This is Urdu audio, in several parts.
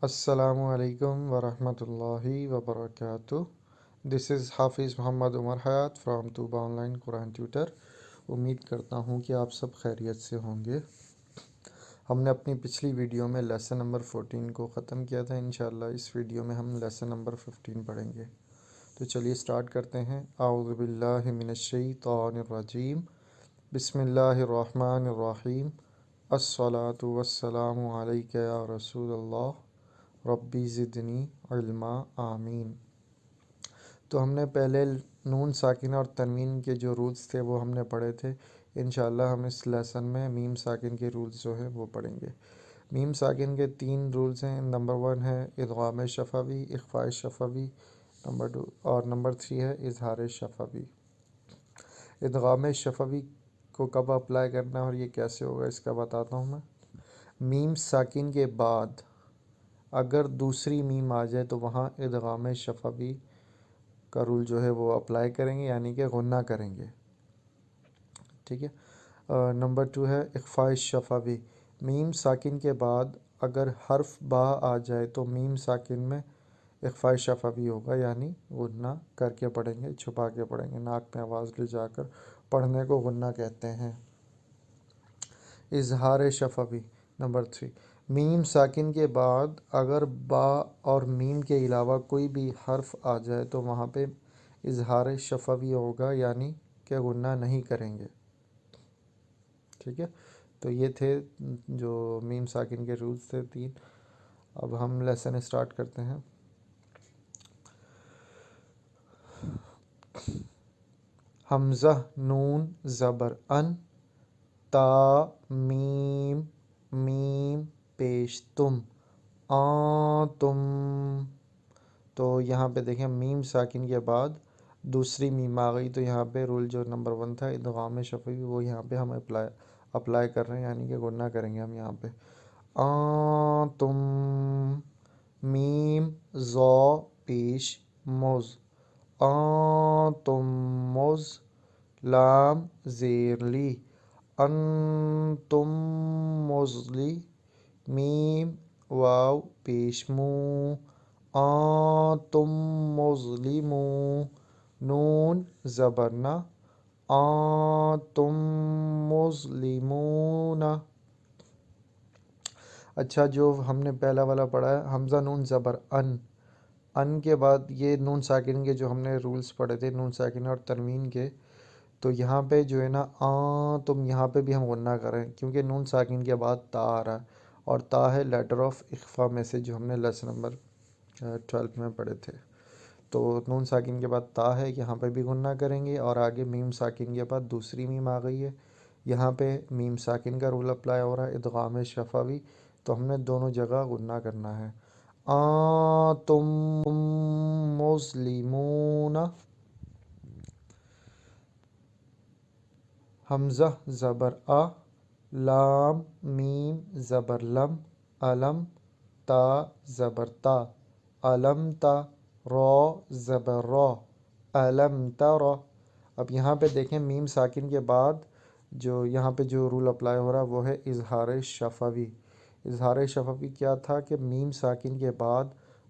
السلام علیکم ورحمۃ اللہ وبرکاتہ۔ دس از حافظ Muhammad Umar Hayat from Tuba online Quran tutor. امید کرتا ہوں کہ آپ سب خیریت سے ہوں گے۔ ہم نے اپنی پچھلی ویڈیو میں لیسن نمبر 14 کو ختم کیا تھا۔ انشاءاللہ اس ویڈیو میں ہم لیسن نمبر 15 پڑھیں گے۔ تو چلیے سٹارٹ کرتے ہیں۔ اعوذ باللہ من الشیطان الرجیم، بسم اللہ الرحمن الرحیم۔ الصلاۃ والسلام علیک یا رسول اللہ، ربی زدنی علما، آمین۔ تو ہم نے پہلے نون ساکن اور تنوین کے جو رولز تھے وہ ہم نے پڑھے تھے۔ انشاءاللہ ہم اس لیسن میں میم ساکن کے رولز جو ہیں وہ پڑھیں گے۔ میم ساکن کے 3 رولز ہیں۔ نمبر 1 ہے ادغام شفوی، اخفاء شفوی، نمبر 2 اور نمبر 3 ہے اظہار شفوی۔ ادغام شفوی کو کب اپلائی کرنا ہے اور یہ کیسے ہوگا اس کا بتاتا ہوں میں۔ میم ساکن کے بعد اگر دوسری میم آ جائے تو وہاں ادغام شفوی کا رول جو ہے وہ اپلائی کریں گے، یعنی کہ غنہ کریں گے، ٹھیک ہے۔ نمبر 2 ہے اخفاء شفوی۔ میم ساکن کے بعد اگر حرف با آ جائے تو میم ساکن میں اخفاء شفوی ہوگا، یعنی غنہ کر کے پڑھیں گے، چھپا کے پڑھیں گے، ناک میں آواز لے جا کر پڑھنے کو غنہ کہتے ہیں۔ اظہار شفوی نمبر 3، میم ساکن کے بعد اگر با اور میم کے علاوہ کوئی بھی حرف آ جائے تو وہاں پہ اظہار شفوی ہوگا، یعنی کہ غنہ نہیں کریں گے، ٹھیک ہے۔ تو یہ تھے جو میم ساکن کے رولز تھے 3۔ اب ہم لیسن اسٹارٹ کرتے ہیں۔ حمزہ نون زبر ان، تا میم میم پیش تم، تم۔ تو یہاں پہ دیکھیں میم ساکن کے بعد دوسری میم آ گئی، تو یہاں پہ رول جو نمبر 1 تھا ادغام شفوی وہ یہاں پہ ہم اپلائی کر رہے ہیں، یعنی کہ غنہ کریں گے ہم یہاں پہ۔ تم، میم ذا پیش مز، تم مز، لام زیر لی، انتم مزلی، میم واو پیش مو، تم مظلمو، نون زبرنا، تم مظلمون۔ اچھا، جو ہم نے پہلا والا پڑھا ہے حمزہ نون زبر ان کے بعد یہ نون ساکن کے جو ہم نے رولز پڑھے تھے نون ساکن اور تنوین کے، تو یہاں پہ جو ہے نا تم، یہاں پہ بھی ہم غنہ کریں کیونکہ نون ساکن کے بعد تا آ رہا ہے، اور تا ہے لیٹر آف اخفا میں سے جو ہم نے لیسن نمبر 12 میں پڑھے تھے۔ تو نون ساکن کے بعد تا ہے، یہاں پہ بھی غنہ کریں گے، اور آگے میم ساکن کے بعد دوسری میم آ گئی ہے، یہاں پہ میم ساکن کا رول اپلائی ہو رہا ہے ادغام شفوی، تو ہم نے دونوں جگہ غنہ کرنا ہے۔ تم مسلمون، حمزہ زبر لام میم زبر لم، علم تا زبر تا، علم تا، را زبر را، علم ترا۔ اب یہاں پہ دیکھیں میم ساکن کے بعد جو یہاں پہ جو رول اپلائی ہو رہا ہے وہ ہے اظہار شفوی۔ اظہار شفوی کیا تھا کہ میم ساکن کے بعد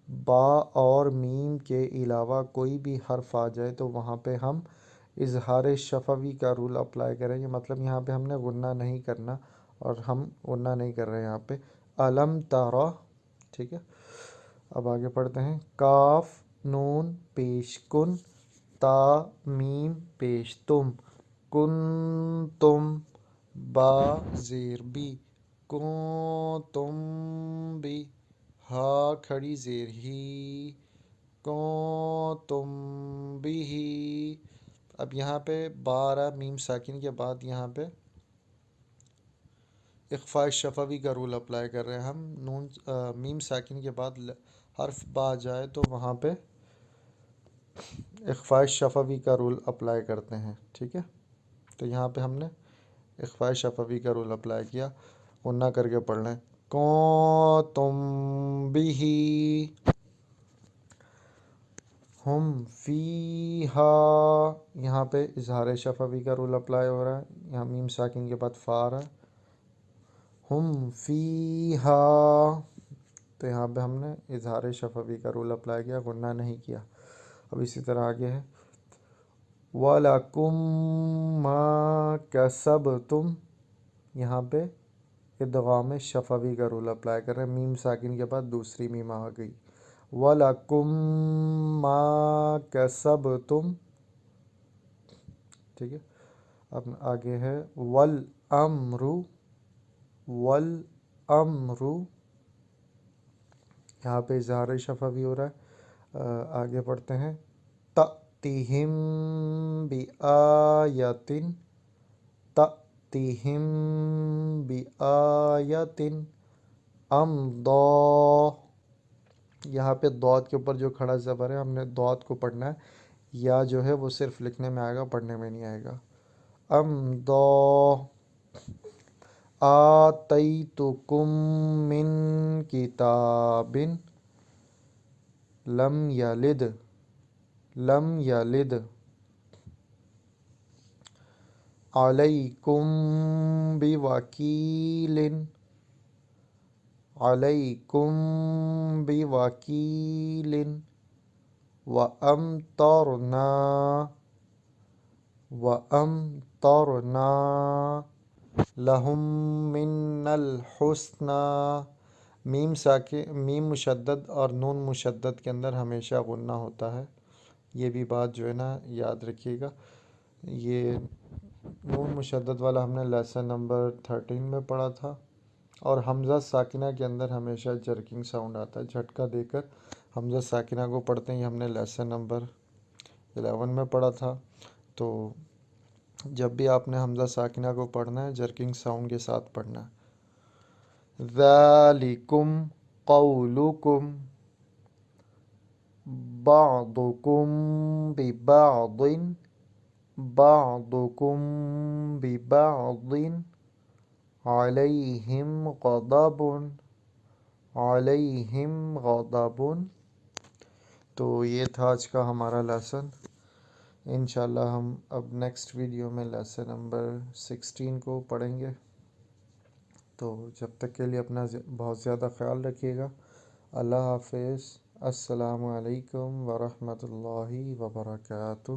با اور میم کے علاوہ کوئی بھی حرف آ جائے تو وہاں پہ ہم اظہار شفوی کا رول اپلائی کریں گے، مطلب یہاں پہ ہم نے غنہ نہیں کرنا، اور ہم غنہ نہیں کر رہے ہیں یہاں پہ علم تارا، ٹھیک ہے۔ اب آگے پڑھتے ہیں۔ کاف نون پیش کن، تا میم پیش تم، کن تم، با زیر بی، کن تم بی، ہا کھڑی زیر ہی، کن تم بھی ہی۔ اب یہاں پہ بارہ میم ساکن کے بعد یہاں پہ اخفاء شفوی کا رول اپلائی کر رہے ہیں ہم۔ میم ساکن کے بعد حرف با جائے تو وہاں پہ اخفاء شفوی کا رول اپلائی کرتے ہیں، ٹھیک ہے۔ تو یہاں پہ ہم نے اخفاء شفوی کا رول اپلائی کیا، غنہ کر کے پڑھ لیں۔ کو تم بھی، ہم فیہا، یہاں پہ اظہار شفوی کا رول اپلائی ہو رہا ہے، یہاں میم ساکن کے بعد فا آ رہا ہے، ہم فیہا۔ تو یہاں پہ ہم نے اظہار شفوی کا رول اپلائی کیا، غنہ نہیں کیا۔ اب اسی طرح آگے ہے وَلَكُمْ مَا كَسَبْتُمْ، یہاں پہ ادغام شفوی کا رول اپلائی کر رہے ہیں، میم ساکن کے بعد دوسری میم آ گئی۔ وَلَكُمْ مَا كَسَبْتُمْ، ٹھیک ہے۔ اب آگے ہے وَالْأَمْرُ، وَالْأَمْرُ، یہاں پہ اظہار شفوی ہو رہا ہے۔ آگے پڑھتے ہیں تَأْتِهِم بِآیَةٍ، تَأْتِهِم بِآیَةٍ امضا، یہاں پہ دعت کے اوپر جو کھڑا زبر ہے، ہم نے دعت کو پڑھنا ہے، یا جو ہے وہ صرف لکھنے میں آئے گا، پڑھنے میں نہیں آئے گا۔ امضا آتیتکم من کتاب لم یلد، لم یلد علیکم بوکیل، علیکم بوکیل وامطرنا، وامطرنا لہم من الحسنى، میم مشدد اور نون مشدد کے اندر ہمیشہ غنہ ہوتا ہے، یہ بھی بات جو ہے نا یاد رکھیے گا۔ یہ نون مشدد والا ہم نے لیسن نمبر 13 میں پڑھا تھا، اور حمزہ ساکنہ کے اندر ہمیشہ جرکنگ ساؤنڈ آتا ہے، جھٹکا دے کر حمزہ ساکنہ کو پڑھتے ہیں، یہ ہم نے لیسن نمبر 11 میں پڑھا تھا۔ تو جب بھی آپ نے حمزہ ساکنہ کو پڑھنا ہے جرکنگ ساؤنڈ کے ساتھ پڑھنا ہے۔ ذالکم قولکم بعضکم ببعض، بعضکم ببعض علیہم غضب، علیہم غضب۔ تو یہ تھا آج کا ہمارا لیسن۔ انشاءاللہ ہم اب نیکسٹ ویڈیو میں لیسن نمبر 16 کو پڑھیں گے۔ تو جب تک کے لیے اپنا بہت زیادہ خیال رکھیے گا۔ اللہ حافظ، السلام علیکم ورحمۃ اللہ وبرکاتہ۔